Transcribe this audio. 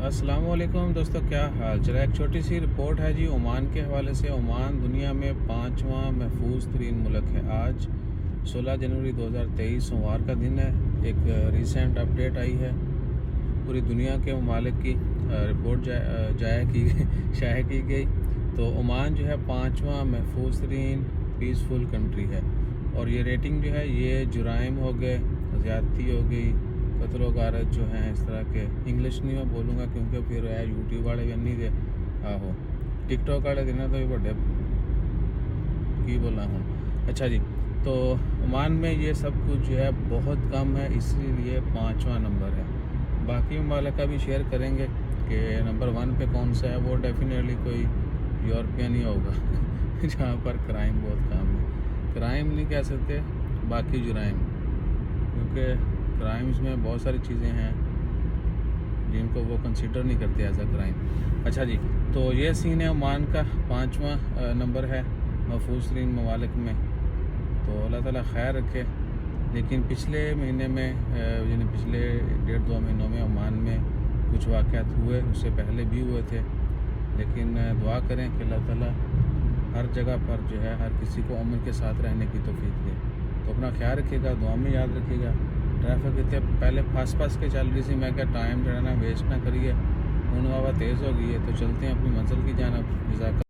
السلام علیکم دوستو، کیا حال چل؟ ایک چھوٹی سی رپورٹ ہے جی عمان کے حوالے سے۔ عمان دنیا میں 5واں محفوظ ترین ملک ہے۔ آج 16 جنوری 2023 سوموار کا دن ہے۔ ایک ریسنٹ اپڈیٹ آئی ہے، پوری دنیا کے ممالک کی رپورٹ شائع کی گئی، تو عمان جو ہے 5واں محفوظ ترین پیسفل کنٹری ہے۔ اور یہ ریٹنگ جو ہے، یہ جرائم ہو گئے، زیادتی ہو گئی، قتل و غارت جو ہیں، اس طرح کے انگلش نہیں میں بولوں گا کیونکہ پھر یوٹیوب والے بھی نہیں دے ٹک ٹاک والے دینا تو بھی بڑے کی بولا ہوں۔ اچھا جی، تو عمان میں یہ سب کچھ جو ہے بہت کم ہے، اسی لیے 5واں نمبر ہے۔ باقی ممالک کا بھی شیئر کریں گے کہ نمبر 1 پہ کون سا ہے۔ وہ ڈیفینیٹلی کوئی یورپین ہی ہوگا جہاں پر کرائم بہت کم ہے۔ کرائم نہیں کہہ سکتے، باقی جرائم، کیونکہ کرائمز میں بہت ساری چیزیں ہیں جن کو وہ کنسیڈر نہیں کرتے ایز اے کرائم۔ اچھا جی، تو یہ سین ہے عمان کا، 5واں نمبر ہے محفوظ ترین ممالک میں۔ تو اللہ تعالیٰ خیر رکھے۔ لیکن پچھلے مہینے میں یعنی پچھلے 1.5-2 مہینوں میں عمان میں کچھ واقعات ہوئے، اس سے پہلے بھی ہوئے تھے، لیکن دعا کریں کہ اللہ تعالیٰ ہر جگہ پر جو ہے ہر کسی کو امن کے ساتھ رہنے کی توفیق دے۔ تو اپنا خیال رکھیے گا، دعا میں یاد رکھیے گا۔ ٹریفک اتنے پہلے پھنس کے چل رہی تھی، میں کہا ٹائم جو ہے نا ویسٹ نہ کریے، ہوا تیز ہو گئی ہے، تو چلتے ہیں اپنی منزل کی جانب۔ جزاک